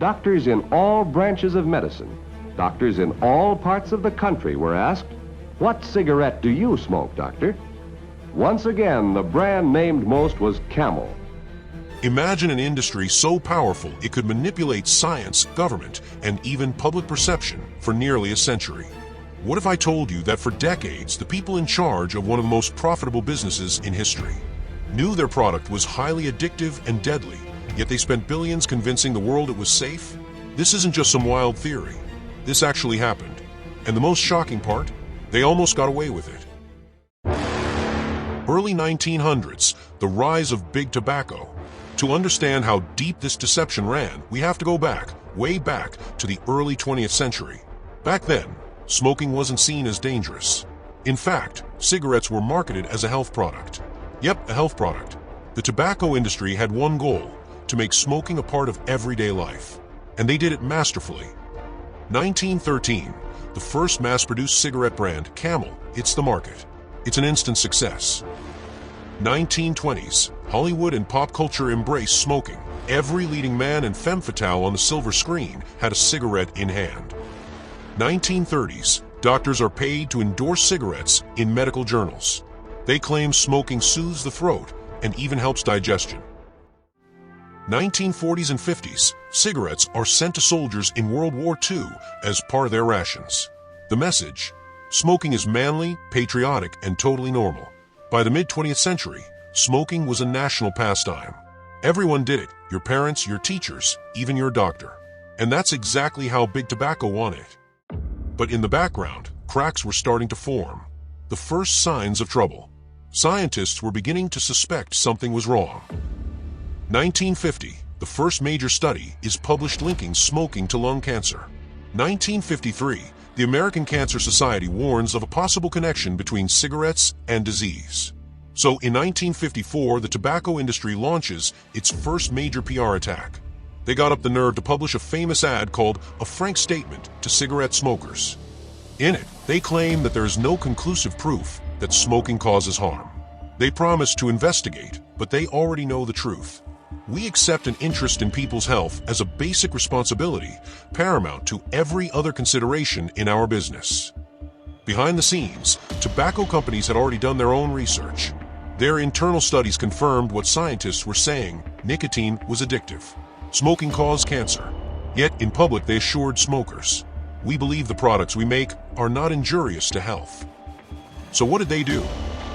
doctors in all branches of medicine, doctors in all parts of the country were asked, "What cigarette do you smoke, doctor?" Once again, the brand named most was Camel. Imagine an industry so powerful it could manipulate science, government, and even public perception for nearly a century. What if I told you that for decades, the people in charge of one of the most profitable businesses in history knew their product was highly addictive and deadly, yet they spent billions convincing the world it was safe? This isn't just some wild theory. This actually happened. And the most shocking part, they almost got away with it. Early 1900s, the rise of big tobacco. To understand how deep this deception ran, we have to go back, way back, to the early 20th century. Back then, smoking wasn't seen as dangerous. In fact, cigarettes were marketed as a health product. Yep, a health product. The tobacco industry had one goal: to make smoking a part of everyday life. And they did it masterfully. 1913, the first mass-produced cigarette brand, Camel, hits the market. It's an instant success. 1920s, Hollywood and pop culture embraced smoking. Every leading man and femme fatale on the silver screen had a cigarette in hand. 1930s, doctors are paid to endorse cigarettes in medical journals. They claim smoking soothes the throat and even helps digestion. 1940s and 50s, cigarettes are sent to soldiers in World War II as part of their rations. The message: smoking is manly, patriotic, and totally normal. By the mid-20th century, smoking was a national pastime. Everyone did it: your parents, your teachers, even your doctor. And that's exactly how big tobacco wanted it. But in the background, cracks were starting to form. The first signs of trouble. Scientists were beginning to suspect something was wrong. 1950, the first major study is published linking smoking to lung cancer. 1953, the American Cancer Society warns of a possible connection between cigarettes and disease. So in 1954, the tobacco industry launches its first major PR attack. They got up the nerve to publish a famous ad called "A Frank Statement to Cigarette Smokers." In it, they claim that there is no conclusive proof that smoking causes harm. They promise to investigate, but they already know the truth. We accept an interest in people's health as a basic responsibility, paramount to every other consideration in our business. Behind the scenes, tobacco companies had already done their own research. Their internal studies confirmed what scientists were saying: nicotine was addictive. Smoking caused cancer. Yet in public they assured smokers, "We believe the products we make are not injurious to health." So what did they do?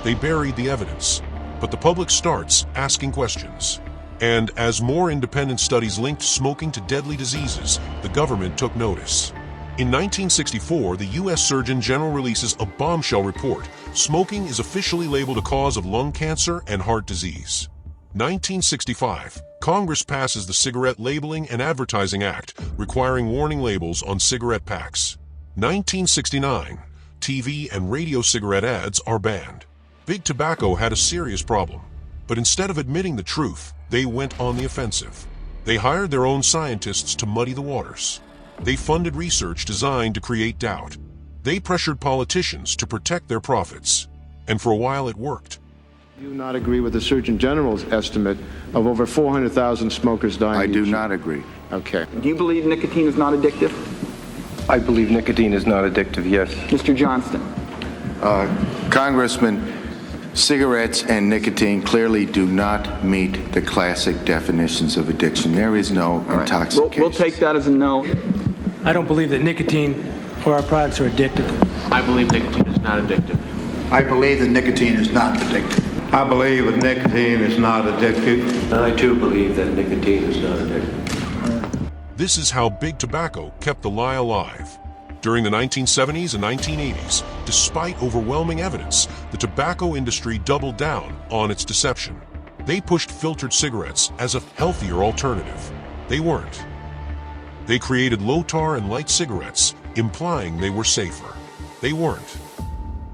They buried the evidence. But the public starts asking questions. And as more independent studies linked smoking to deadly diseases, the government took notice. In 1964, the U.S. Surgeon General releases a bombshell report: smoking is officially labeled a cause of lung cancer and heart disease. 1965, Congress passes the Cigarette Labeling and Advertising Act, requiring warning labels on cigarette packs. 1969, TV and radio cigarette ads are banned. Big Tobacco had a serious problem. But instead of admitting the truth, they went on the offensive. They hired their own scientists to muddy the waters. They funded research designed to create doubt. They pressured politicians to protect their profits. And for a while it worked. Do you not agree with the Surgeon General's estimate of over 400,000 smokers dying? I do not agree. Okay. Do you believe nicotine is not addictive? I believe nicotine is not addictive, yes. Mr. Johnston. Congressman, cigarettes and nicotine clearly do not meet the classic definitions of addiction. There is no intoxication. We'll take that as a no. I don't believe that nicotine or our products are addictive. I believe nicotine is not addictive. I believe that nicotine is not addictive. I believe that nicotine is not addictive. I too believe that nicotine is not addictive. This is how Big Tobacco kept the lie alive. During the 1970s and 1980s, despite overwhelming evidence, the tobacco industry doubled down on its deception. They pushed filtered cigarettes as a healthier alternative. They weren't. They created low-tar and light cigarettes, implying they were safer. They weren't.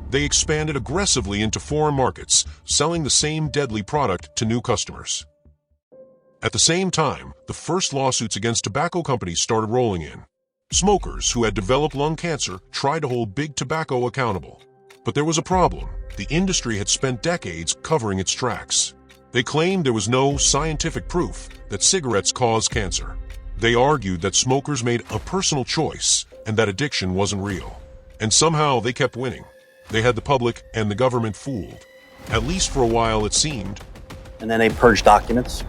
They expanded aggressively into foreign markets, selling the same deadly product to new customers. At the same time, the first lawsuits against tobacco companies started rolling in. Smokers who had developed lung cancer tried to hold Big Tobacco accountable. But there was a problem. The industry had spent decades covering its tracks. They claimed there was no scientific proof that cigarettes cause cancer. They argued that smokers made a personal choice and that addiction wasn't real. And somehow they kept winning. They had the public and the government fooled. At least for a while, it seemed. And then they purged documents.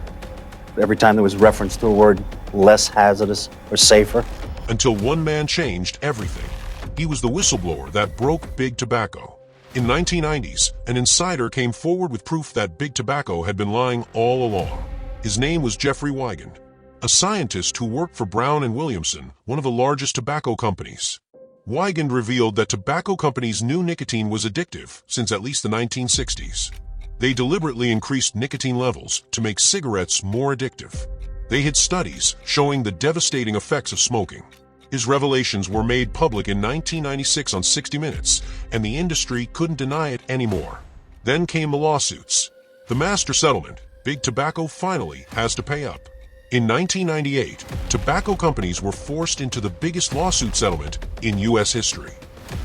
Every time there was reference to a word less hazardous or safer. Until one man changed everything. He was the whistleblower that broke Big Tobacco. In the 1990s, an insider came forward with proof that Big Tobacco had been lying all along. His name was Jeffrey Wigand, a scientist who worked for Brown and Williamson, one of the largest tobacco companies. Wigand revealed that tobacco companies knew nicotine was addictive since at least the 1960s. They deliberately increased nicotine levels to make cigarettes more addictive. They had studies showing the devastating effects of smoking. His revelations were made public in 1996 on 60 Minutes, and the industry couldn't deny it anymore. Then came the lawsuits. The master settlement. Big Tobacco finally has to pay up. In 1998, tobacco companies were forced into the biggest lawsuit settlement in U.S. history.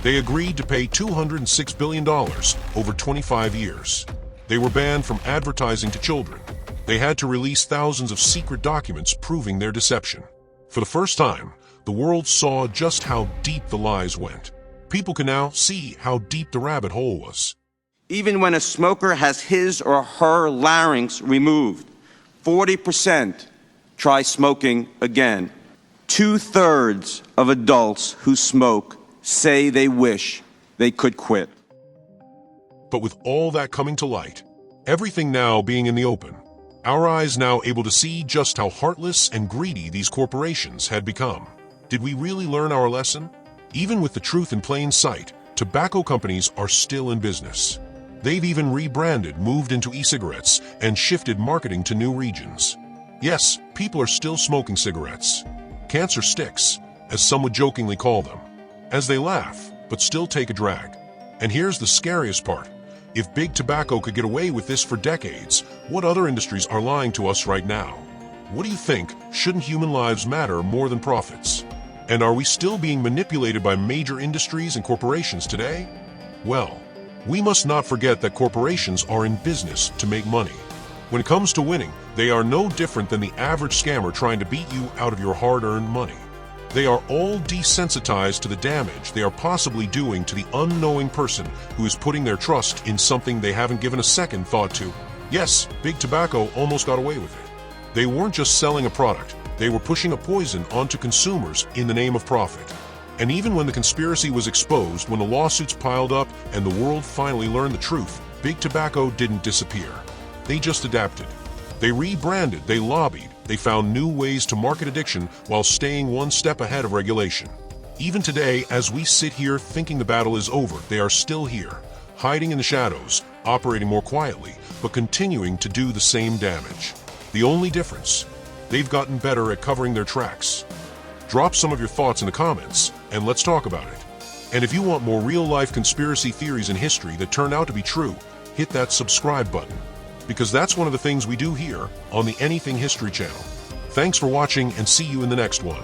They agreed to pay $206 billion over 25 years. They were banned from advertising to children. They had to release thousands of secret documents proving their deception. For the first time, the world saw just how deep the lies went. People can now see how deep the rabbit hole was. Even when a smoker has his or her larynx removed, 40% try smoking again. 2/3 of adults who smoke say they wish they could quit. But with all that coming to light, everything now being in the open, our eyes now able to see just how heartless and greedy these corporations had become. Did we really learn our lesson? Even with the truth in plain sight, tobacco companies are still in business. They've even rebranded, moved into e-cigarettes, and shifted marketing to new regions. Yes, people are still smoking cigarettes. Cancer sticks, as some would jokingly call them, as they laugh, but still take a drag. And here's the scariest part. If Big Tobacco could get away with this for decades, what other industries are lying to us right now? What do you think? Shouldn't human lives matter more than profits? And are we still being manipulated by major industries and corporations today? Well, we must not forget that corporations are in business to make money. When it comes to winning, they are no different than the average scammer trying to beat you out of your hard-earned money. They are all desensitized to the damage they are possibly doing to the unknowing person who is putting their trust in something they haven't given a second thought to. Yes, Big Tobacco almost got away with it. They weren't just selling a product, they were pushing a poison onto consumers in the name of profit. And even when the conspiracy was exposed, when the lawsuits piled up and the world finally learned the truth, Big Tobacco didn't disappear. They just adapted. They rebranded, they lobbied, they found new ways to market addiction while staying one step ahead of regulation. Even today, as we sit here thinking the battle is over, they are still here, hiding in the shadows, operating more quietly, but continuing to do the same damage. The only difference, they've gotten better at covering their tracks. Drop some of your thoughts in the comments, and let's talk about it. And if you want more real-life conspiracy theories in history that turn out to be true, hit that subscribe button, because that's one of the things we do here on the Anything History channel. Thanks for watching, and see you in the next one.